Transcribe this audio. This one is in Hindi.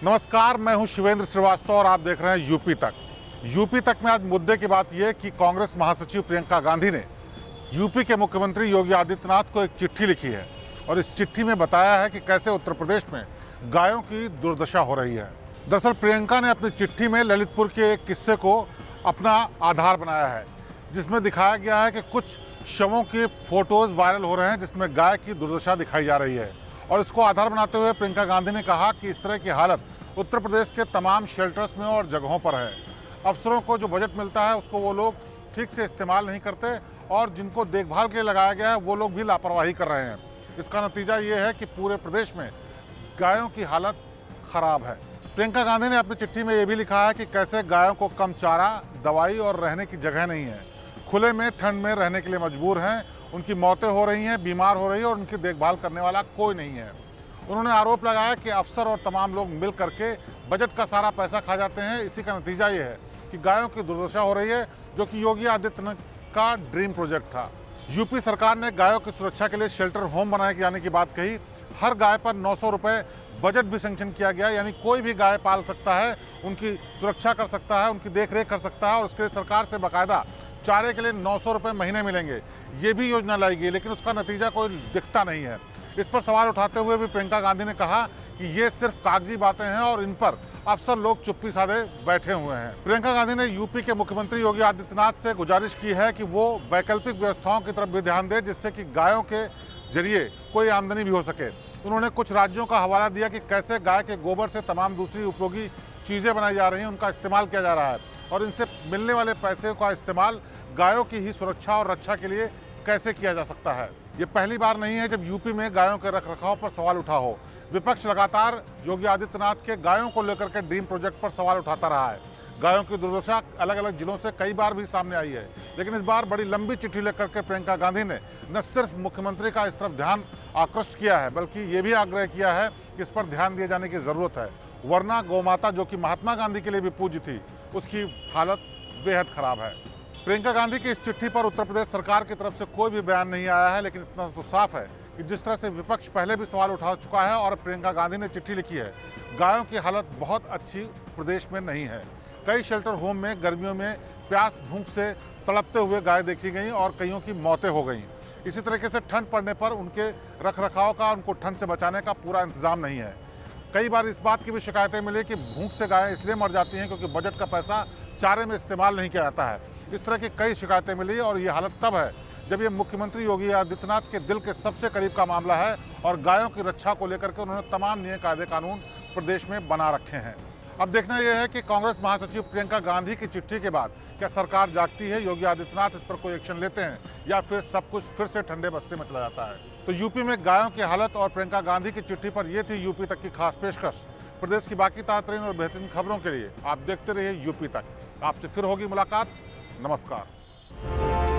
नमस्कार, मैं हूं शिवेंद्र श्रीवास्तव और आप देख रहे हैं यूपी तक। यूपी तक में आज मुद्दे की बात यह कि कांग्रेस महासचिव प्रियंका गांधी ने यूपी के मुख्यमंत्री योगी आदित्यनाथ को एक चिट्ठी लिखी है और इस चिट्ठी में बताया है कि कैसे उत्तर प्रदेश में गायों की दुर्दशा हो रही है। दरअसल प्रियंका ने अपनी चिट्ठी में ललितपुर के एक किस्से को अपना आधार बनाया है, जिसमें दिखाया गया है कि कुछ शवों के फोटोज़ वायरल हो रहे हैं जिसमें गाय की दुर्दशा दिखाई जा रही है। और इसको आधार बनाते हुए प्रियंका गांधी ने कहा कि इस तरह की हालत उत्तर प्रदेश के तमाम शेल्टर्स में और जगहों पर है। अफसरों को जो बजट मिलता है उसको वो लोग ठीक से इस्तेमाल नहीं करते और जिनको देखभाल के लिए लगाया गया है वो लोग भी लापरवाही कर रहे हैं। इसका नतीजा ये है कि पूरे प्रदेश में गायों की हालत ख़राब है। प्रियंका गांधी ने अपनी चिट्ठी में ये भी लिखा है कि कैसे गायों को कम चारा, दवाई और रहने की जगह नहीं है, खुले में ठंड में रहने के लिए मजबूर हैं, उनकी मौतें हो रही हैं, बीमार हो रही है और उनकी देखभाल करने वाला कोई नहीं है। उन्होंने आरोप लगाया कि अफसर और तमाम लोग मिल करके बजट का सारा पैसा खा जाते हैं। इसी का नतीजा ये है कि गायों की दुर्दशा हो रही है, जो कि योगी आदित्यनाथ का ड्रीम प्रोजेक्ट था। यूपी सरकार ने गायों की सुरक्षा के लिए शेल्टर होम बनाए जाने की बात कही। हर गाय पर 900 रुपये बजट भी सेंक्शन किया गया, यानी कोई भी गाय पाल सकता है, उनकी सुरक्षा कर सकता है, उनकी देखरेख कर सकता है और उसके लिए सरकार से बाकायदा चारे के लिए 900 रुपये महीने मिलेंगे। ये भी योजना लाई गई, लेकिन उसका नतीजा कोई दिखता नहीं है। इस पर सवाल उठाते हुए भी प्रियंका गांधी ने कहा कि ये सिर्फ कागजी बातें हैं और इन पर अफसर लोग चुप्पी साधे बैठे हुए हैं। प्रियंका गांधी ने यूपी के मुख्यमंत्री योगी आदित्यनाथ से गुजारिश की है कि वो वैकल्पिक व्यवस्थाओं की तरफ भी ध्यान दे, जिससे कि गायों के जरिए कोई आमदनी भी हो सके। उन्होंने कुछ राज्यों का हवाला दिया कि कैसे गाय के गोबर से तमाम दूसरी उपयोगी चीज़ें बनाई जा रही हैं, उनका इस्तेमाल किया जा रहा है और इनसे मिलने वाले पैसे का इस्तेमाल गायों की ही सुरक्षा और रक्षा के लिए कैसे किया जा सकता है। ये पहली बार नहीं है जब यूपी में गायों के रखरखाव पर सवाल उठा हो। विपक्ष लगातार योगी आदित्यनाथ के गायों को लेकर के ड्रीम प्रोजेक्ट पर सवाल उठाता रहा है। गायों की दुर्दशा अलग अलग जिलों से कई बार भी सामने आई है, लेकिन इस बार बड़ी लंबी चिट्ठी लेकर के प्रियंका गांधी ने न सिर्फ मुख्यमंत्री का इस तरफ ध्यान आकृष्ट किया है, बल्कि ये भी आग्रह किया है कि इस पर ध्यान दिए जाने की ज़रूरत है, वरना गौमाता जो कि महात्मा गांधी के लिए भी पूज्य थी, उसकी हालत बेहद ख़राब है। प्रियंका गांधी की इस चिट्ठी पर उत्तर प्रदेश सरकार की तरफ से कोई भी बयान नहीं आया है, लेकिन इतना तो साफ है कि जिस तरह से विपक्ष पहले भी सवाल उठा चुका है और प्रियंका गांधी ने चिट्ठी लिखी है, गायों की हालत बहुत अच्छी प्रदेश में नहीं है। कई शेल्टर होम में गर्मियों में प्यास भूख से तड़पते हुए गाय देखी गई और कईयों की मौतें हो गईं। इसी तरीके से ठंड पड़ने पर उनके रखरखाव का, उनको ठंड से बचाने का पूरा इंतजाम नहीं है। कई बार इस बात की भी शिकायतें मिली कि भूख से गायें इसलिए मर जाती हैं क्योंकि बजट का पैसा चारे में इस्तेमाल नहीं किया जाता है। इस तरह की कई शिकायतें मिली और ये हालत तब है जब ये मुख्यमंत्री योगी आदित्यनाथ के दिल के सबसे करीब का मामला है और गायों की रक्षा को लेकर के उन्होंने तमाम नियम कायदे कानून प्रदेश में बना रखे हैं। अब देखना यह है कि कांग्रेस महासचिव प्रियंका गांधी की चिट्ठी के बाद क्या सरकार जागती है, योगी आदित्यनाथ इस पर कोई एक्शन लेते हैं या फिर सब कुछ फिर से ठंडे बस्ते में चला जाता है। तो यूपी में गायों की हालत और प्रियंका गांधी की चिट्ठी पर यह थी यूपी तक की खास पेशकश। प्रदेश की बाकी ताज़ा और बेहतरीन खबरों के लिए आप देखते रहिए यूपी तक। आपसे फिर होगी मुलाकात। नमस्कार।